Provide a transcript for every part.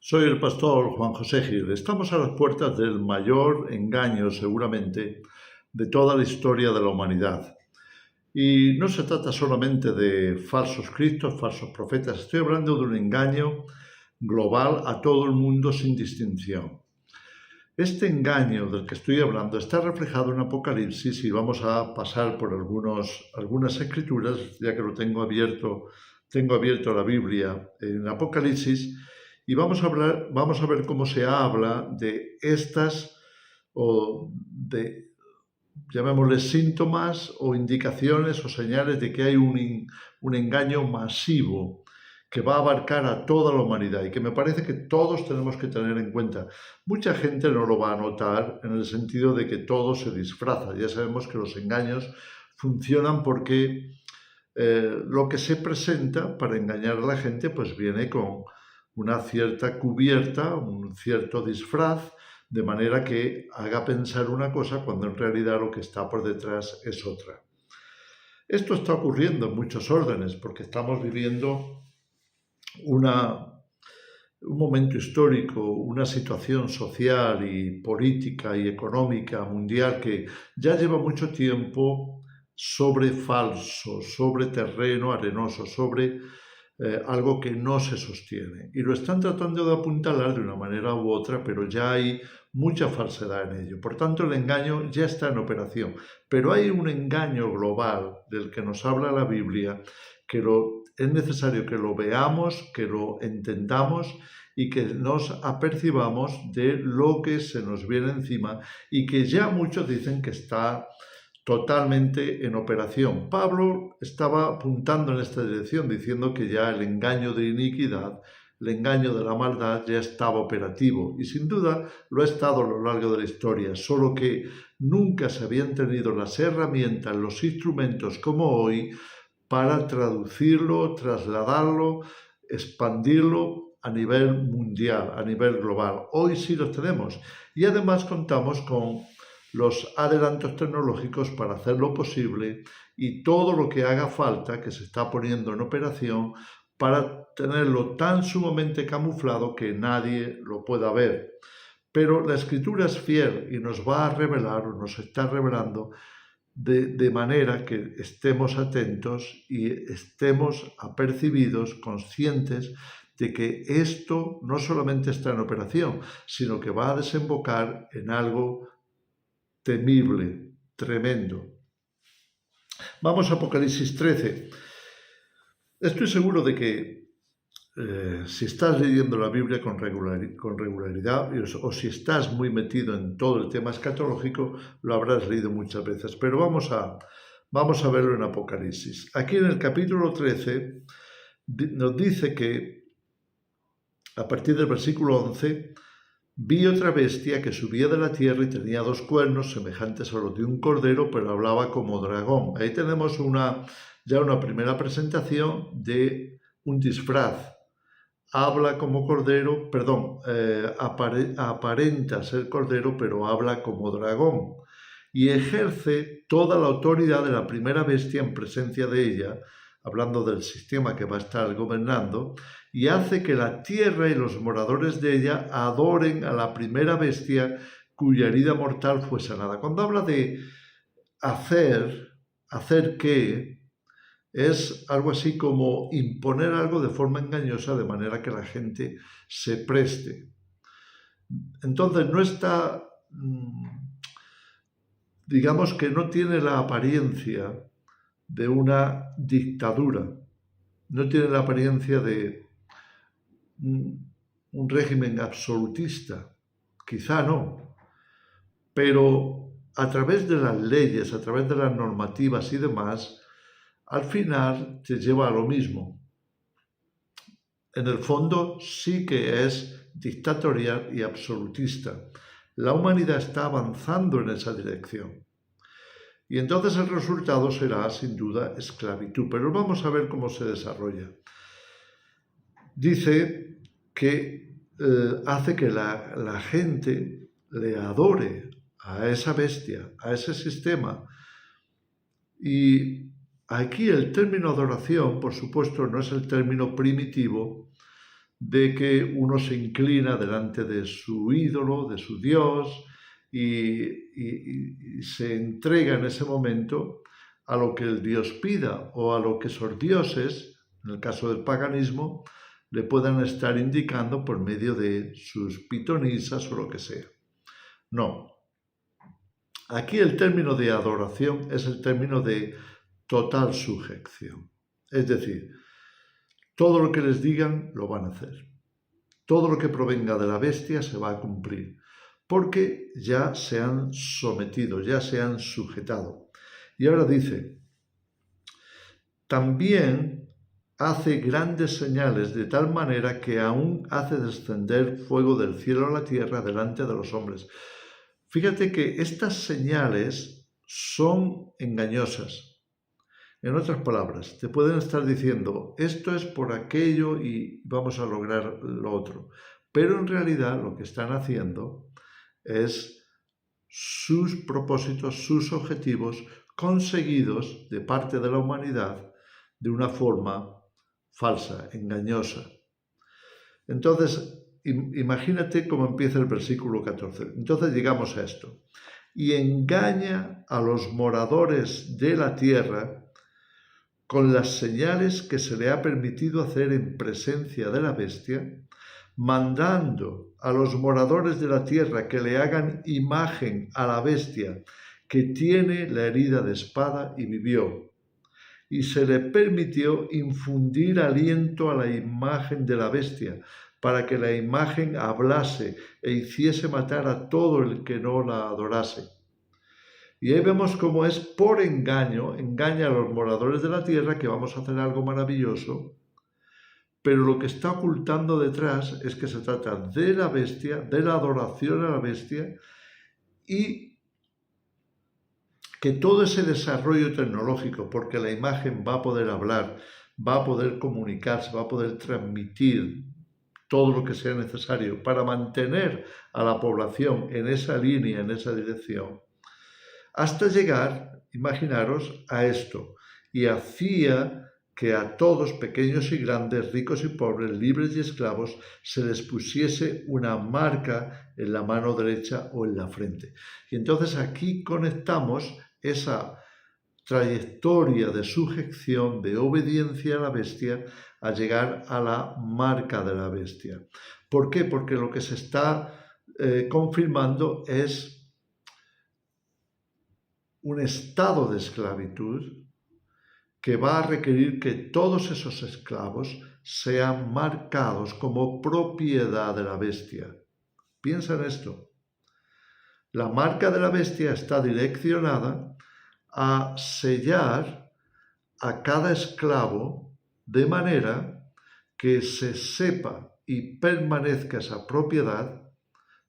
Soy el pastor Juan José Gil. Estamos a las puertas del mayor engaño, seguramente, de toda la historia de la humanidad. Y no se trata solamente de falsos cristos, falsos profetas. Estoy hablando de un engaño global a todo el mundo sin distinción. Este engaño del que estoy hablando está reflejado en Apocalipsis y vamos a pasar por algunas escrituras, ya que tengo abierto la Biblia en Apocalipsis, y vamos a ver cómo se habla de estas, o de, llamémosle, síntomas o indicaciones o señales de que hay un engaño masivo que va a abarcar a toda la humanidad y que me parece que todos tenemos que tener en cuenta. Mucha gente no lo va a notar en el sentido de que todo se disfraza. Ya sabemos que los engaños funcionan porque lo que se presenta para engañar a la gente pues viene con una cierta cubierta, un cierto disfraz, de manera que haga pensar una cosa cuando en realidad lo que está por detrás es otra. Esto está ocurriendo en muchos órdenes porque estamos viviendo un momento histórico, una situación social y política y económica mundial que ya lleva mucho tiempo sobre falso, sobre terreno arenoso, sobre algo que no se sostiene. Y lo están tratando de apuntalar de una manera u otra, pero ya hay mucha falsedad en ello. Por tanto, el engaño ya está en operación. Pero hay un engaño global del que nos habla la Biblia, que es necesario que lo veamos, que lo entendamos y que nos apercibamos de lo que se nos viene encima y que ya muchos dicen que está totalmente en operación. Pablo estaba apuntando en esta dirección, diciendo que ya el engaño de iniquidad, el engaño de la maldad ya estaba operativo y sin duda lo ha estado a lo largo de la historia, solo que nunca se habían tenido las herramientas, los instrumentos como hoy para traducirlo, trasladarlo, expandirlo a nivel mundial, a nivel global. Hoy sí los tenemos y además contamos con los adelantos tecnológicos para hacerlo posible y todo lo que haga falta que se está poniendo en operación para tenerlo tan sumamente camuflado que nadie lo pueda ver. Pero la Escritura es fiel y nos va a revelar, o nos está revelando, de manera que estemos atentos y estemos apercibidos, conscientes de que esto no solamente está en operación, sino que va a desembocar en algo temible, tremendo. Vamos a Apocalipsis 13. Estoy seguro de que si estás leyendo la Biblia con regularidad o si estás muy metido en todo el tema escatológico, lo habrás leído muchas veces. Pero vamos a verlo en Apocalipsis. Aquí en el capítulo 13 nos dice que a partir del versículo 11... Vi otra bestia que subía de la tierra y tenía 2 cuernos semejantes a los de un cordero, pero hablaba como dragón. Ahí tenemos ya una primera presentación de un disfraz. Habla como cordero, aparenta ser cordero, pero habla como dragón. Y ejerce toda la autoridad de la primera bestia en presencia de ella, hablando del sistema que va a estar gobernando, y hace que la tierra y los moradores de ella adoren a la primera bestia cuya herida mortal fue sanada. Cuando habla de hacer qué, es algo así como imponer algo de forma engañosa de manera que la gente se preste. Entonces no está, digamos que no tiene la apariencia de una dictadura, no tiene la apariencia de un régimen absolutista, quizá no, pero a través de las leyes, a través de las normativas y demás, al final te lleva a lo mismo. En el fondo sí que es dictatorial y absolutista. La humanidad está avanzando en esa dirección. Y entonces el resultado será, sin duda, esclavitud. Pero vamos a ver cómo se desarrolla. Dice que hace que la gente le adore a esa bestia, a ese sistema. Y aquí el término adoración, por supuesto, no es el término primitivo de que uno se inclina delante de su ídolo, de su Dios, y se entrega en ese momento a lo que el Dios pida o a lo que esos dioses, en el caso del paganismo, le puedan estar indicando por medio de sus pitonisas o lo que sea. No. Aquí el término de adoración es el término de total sujeción. Es decir, todo lo que les digan lo van a hacer. Todo lo que provenga de la bestia se va a cumplir, porque ya se han sometido, ya se han sujetado. Y ahora dice, también hace grandes señales de tal manera que aún hace descender fuego del cielo a la tierra delante de los hombres. Fíjate que estas señales son engañosas. En otras palabras, te pueden estar diciendo, esto es por aquello y vamos a lograr lo otro. Pero en realidad lo que están haciendo es sus propósitos, sus objetivos conseguidos de parte de la humanidad de una forma falsa, engañosa. Entonces, imagínate cómo empieza el versículo 14. Entonces llegamos a esto. Y engaña a los moradores de la tierra con las señales que se le ha permitido hacer en presencia de la bestia, mandando a los moradores de la tierra que le hagan imagen a la bestia que tiene la herida de espada y vivió. Y se le permitió infundir aliento a la imagen de la bestia, para que la imagen hablase e hiciese matar a todo el que no la adorase. Y ahí vemos cómo es por engaño, engaña a los moradores de la tierra que vamos a hacer algo maravilloso, pero lo que está ocultando detrás es que se trata de la bestia, de la adoración a la bestia, y que todo ese desarrollo tecnológico, porque la imagen va a poder hablar, va a poder comunicarse, va a poder transmitir todo lo que sea necesario para mantener a la población en esa línea, en esa dirección, hasta llegar, imaginaros, a esto. Y hacía que a todos, pequeños y grandes, ricos y pobres, libres y esclavos, se les pusiese una marca en la mano derecha o en la frente. Y entonces aquí conectamos esa trayectoria de sujeción, de obediencia a la bestia, a llegar a la marca de la bestia. ¿Por qué? Porque lo que se está confirmando es un estado de esclavitud que va a requerir que todos esos esclavos sean marcados como propiedad de la bestia. Piensa en esto. La marca de la bestia está direccionada a sellar a cada esclavo de manera que se sepa y permanezca esa propiedad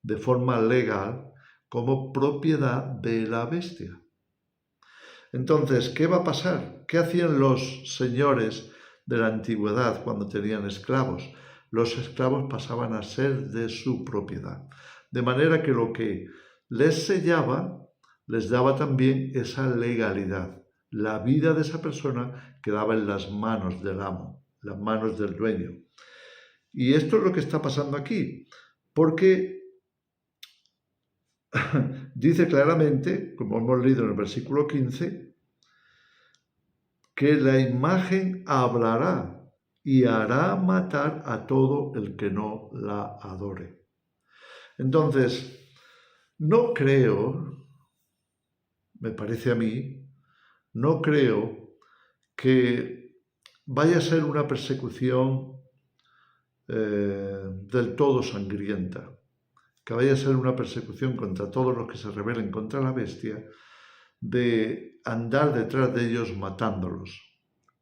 de forma legal como propiedad de la bestia. Entonces, ¿qué va a pasar? ¿Qué hacían los señores de la antigüedad cuando tenían esclavos? Los esclavos pasaban a ser de su propiedad. De manera que lo que les sellaba les daba también esa legalidad. La vida de esa persona quedaba en las manos del amo, las manos del dueño. Y esto es lo que está pasando aquí, porque dice claramente, como hemos leído en el versículo 15, que la imagen hablará y hará matar a todo el que no la adore. Entonces, no creo, me parece a mí, no creo que vaya a ser una persecución del todo sangrienta, que vaya a ser una persecución contra todos los que se rebelen contra la bestia, de andar detrás de ellos matándolos.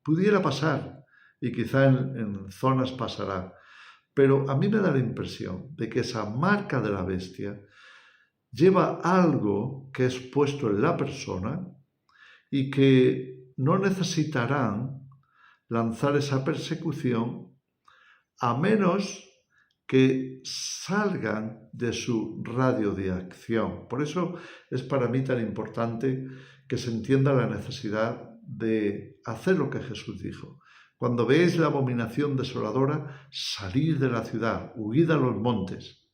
Pudiera pasar, y quizá en zonas pasará, pero a mí me da la impresión de que esa marca de la bestia lleva algo que es puesto en la persona y que no necesitarán lanzar esa persecución a menos que salgan de su radio de acción. Por eso es para mí tan importante que se entienda la necesidad de hacer lo que Jesús dijo. Cuando veáis la abominación desoladora, salid de la ciudad, huid a los montes.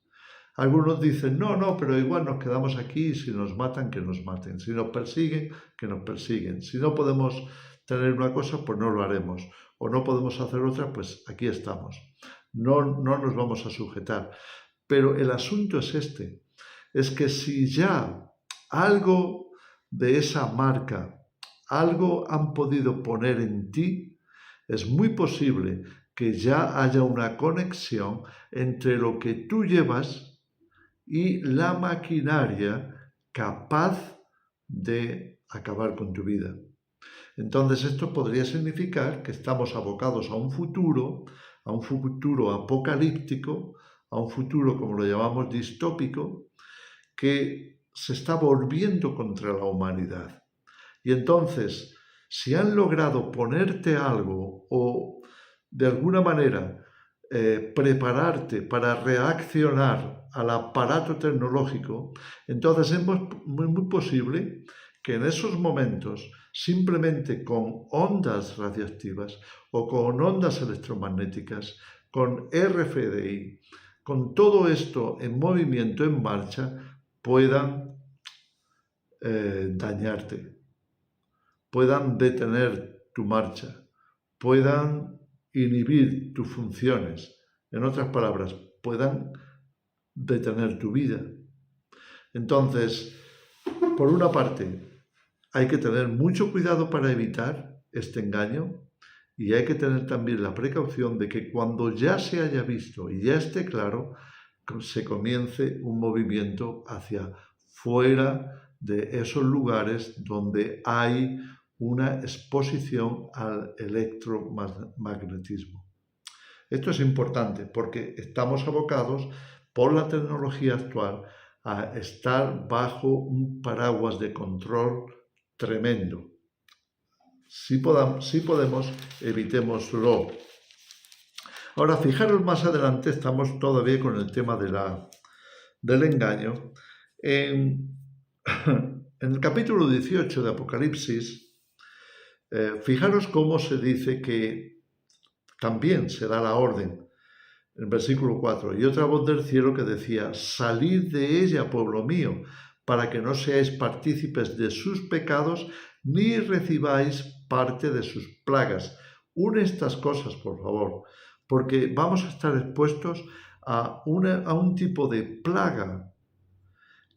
Algunos dicen, no, pero igual nos quedamos aquí, si nos matan, que nos maten. Si nos persiguen, que nos persiguen. Si no podemos tener una cosa, pues no lo haremos. O no podemos hacer otra, pues aquí estamos. No nos vamos a sujetar. Pero el asunto es este, es que si ya algo de esa marca, algo han podido poner en ti, es muy posible que ya haya una conexión entre lo que tú llevas y la maquinaria capaz de acabar con tu vida. Entonces esto podría significar que estamos abocados a un futuro apocalíptico, a un futuro, como lo llamamos, distópico, que se está volviendo contra la humanidad. Y entonces, si han logrado ponerte algo o de alguna manera prepararte para reaccionar al aparato tecnológico, entonces es muy posible que en esos momentos, simplemente con ondas radiactivas o con ondas electromagnéticas, con RFDI, con todo esto en movimiento, en marcha, puedan dañarte, puedan detener tu marcha, puedan inhibir tus funciones, en otras palabras, puedan detener tu vida. Entonces, por una parte, hay que tener mucho cuidado para evitar este engaño y hay que tener también la precaución de que cuando ya se haya visto y ya esté claro, se comience un movimiento hacia fuera de esos lugares donde hay una exposición al electromagnetismo. Esto es importante porque estamos abocados por la tecnología actual a estar bajo un paraguas de control tremendo. Si podemos, evitémoslo. Ahora, fijaros más adelante, estamos todavía con el tema del engaño. En el capítulo 18 de Apocalipsis, fijaros cómo se dice que también se da la orden. En el versículo 4, y otra voz del cielo que decía, salid de ella, pueblo mío, para que no seáis partícipes de sus pecados, ni recibáis parte de sus plagas. Une estas cosas, por favor, porque vamos a estar expuestos a un tipo de plaga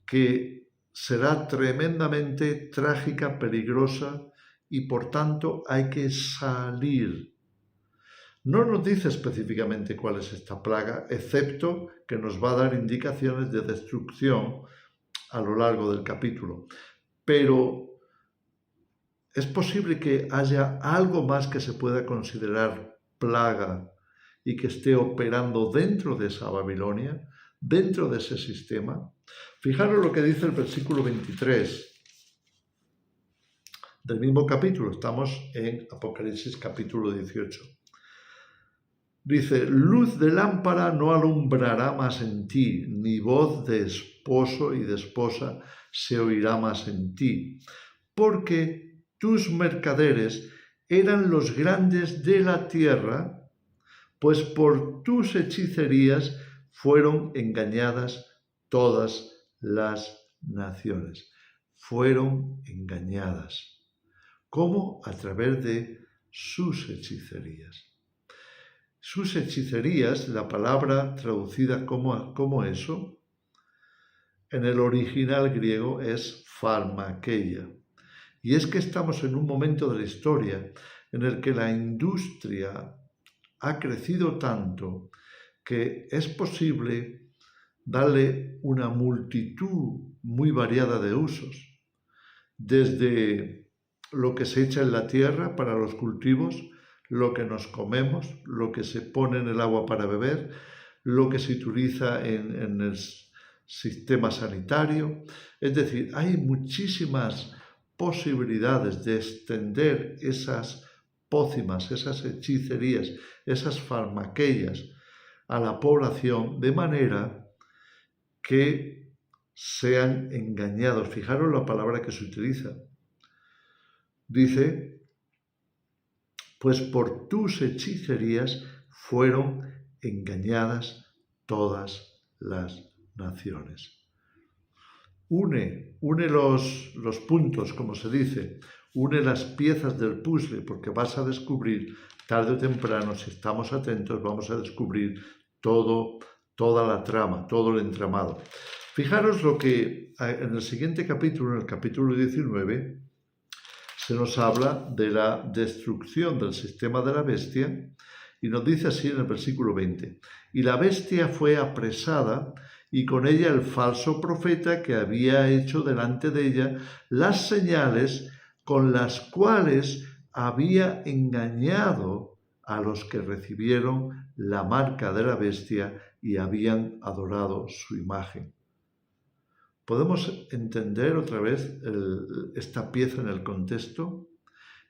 que será tremendamente trágica, peligrosa, y por tanto hay que salir. No nos dice específicamente cuál es esta plaga, excepto que nos va a dar indicaciones de destrucción a lo largo del capítulo. Pero es posible que haya algo más que se pueda considerar plaga y que esté operando dentro de esa Babilonia, dentro de ese sistema. Fijaros lo que dice el versículo 23 del mismo capítulo. Estamos en Apocalipsis capítulo 18. Dice, luz de lámpara no alumbrará más en ti, ni voz de esposo y de esposa se oirá más en ti, porque tus mercaderes eran los grandes de la tierra, pues por tus hechicerías fueron engañadas todas las naciones. Fueron engañadas. ¿Cómo? A través de sus hechicerías. Sus hechicerías, la palabra traducida como eso, en el original griego es pharmakeia. Y es que estamos en un momento de la historia en el que la industria ha crecido tanto que es posible darle una multitud muy variada de usos, desde lo que se echa en la tierra para los cultivos, lo que nos comemos, lo que se pone en el agua para beber, lo que se utiliza en el sistema sanitario. Es decir, hay muchísimas posibilidades de extender esas pócimas, esas hechicerías, esas farmaqueas a la población de manera que sean engañados. Fijaros la palabra que se utiliza. Dice, pues por tus hechicerías fueron engañadas todas las naciones. Une los puntos, como se dice, une las piezas del puzzle, porque vas a descubrir, tarde o temprano, si estamos atentos, vamos a descubrir toda la trama, todo el entramado. Fijaros lo que en el siguiente capítulo, en el capítulo 19, se nos habla de la destrucción del sistema de la bestia, y nos dice así en el versículo 20: y la bestia fue apresada, y con ella el falso profeta que había hecho delante de ella las señales con las cuales había engañado a los que recibieron la marca de la bestia y habían adorado su imagen. ¿Podemos entender otra vez esta pieza en el contexto?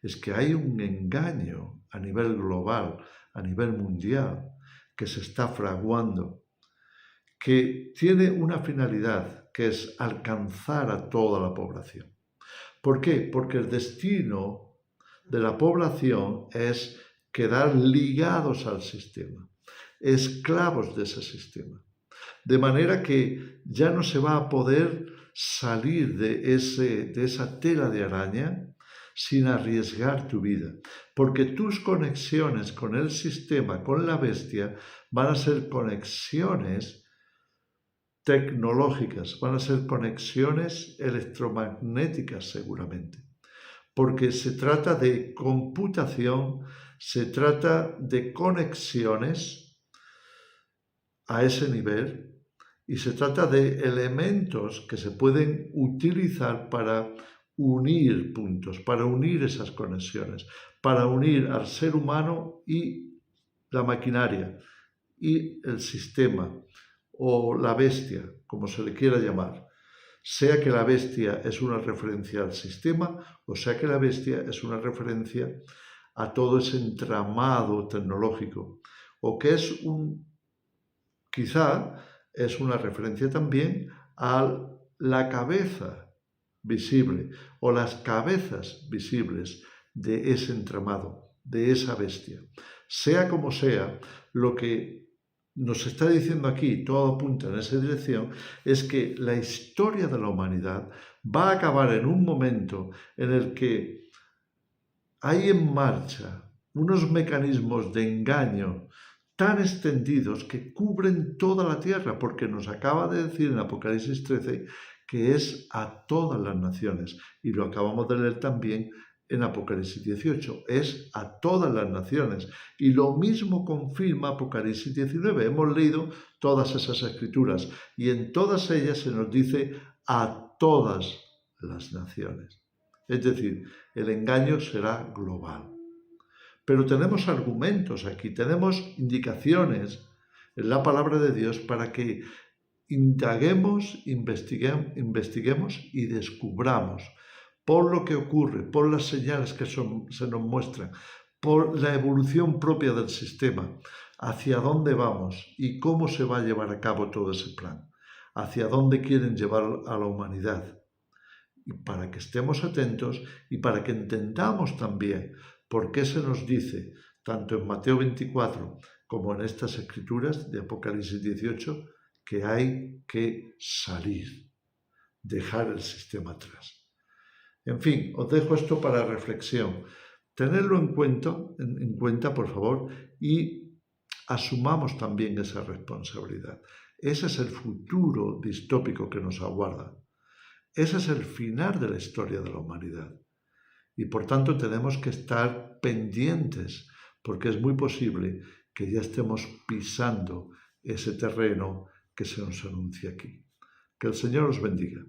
Es que hay un engaño a nivel global, a nivel mundial, que se está fraguando, que tiene una finalidad, que es alcanzar a toda la población. ¿Por qué? Porque el destino de la población es quedar ligados al sistema, esclavos de ese sistema. De manera que ya no se va a poder salir de esa tela de araña sin arriesgar tu vida, porque tus conexiones con el sistema, con la bestia, van a ser conexiones tecnológicas, van a ser conexiones electromagnéticas seguramente, porque se trata de computación, se trata de conexiones a ese nivel, y se trata de elementos que se pueden utilizar para unir puntos, para unir esas conexiones, para unir al ser humano y la maquinaria y el sistema o la bestia, como se le quiera llamar. Sea que la bestia es una referencia al sistema o sea que la bestia es una referencia a todo ese entramado tecnológico, o que es quizá es una referencia también a la cabeza visible o las cabezas visibles de ese entramado, de esa bestia. Sea como sea, lo que nos está diciendo aquí, todo apunta en esa dirección, es que la historia de la humanidad va a acabar en un momento en el que hay en marcha unos mecanismos de engaño tan extendidos que cubren toda la tierra, porque nos acaba de decir en Apocalipsis 13 que es a todas las naciones, y lo acabamos de leer también en Apocalipsis 18, es a todas las naciones, y lo mismo confirma Apocalipsis 19, hemos leído todas esas escrituras, y en todas ellas se nos dice a todas las naciones, es decir, el engaño será global. Pero tenemos argumentos aquí, tenemos indicaciones en la palabra de Dios para que indaguemos, investiguemos y descubramos por lo que ocurre, por las señales que se nos muestran, por la evolución propia del sistema, hacia dónde vamos y cómo se va a llevar a cabo todo ese plan, hacia dónde quieren llevar a la humanidad. Y para que estemos atentos y para que entendamos también por qué se nos dice, tanto en Mateo 24 como en estas escrituras de Apocalipsis 18, que hay que salir, dejar el sistema atrás. En fin, os dejo esto para reflexión. Tenedlo en cuenta, por favor, y asumamos también esa responsabilidad. Ese es el futuro distópico que nos aguarda. Ese es el final de la historia de la humanidad. Y por tanto tenemos que estar pendientes, porque es muy posible que ya estemos pisando ese terreno que se nos anuncia aquí. Que el Señor os bendiga.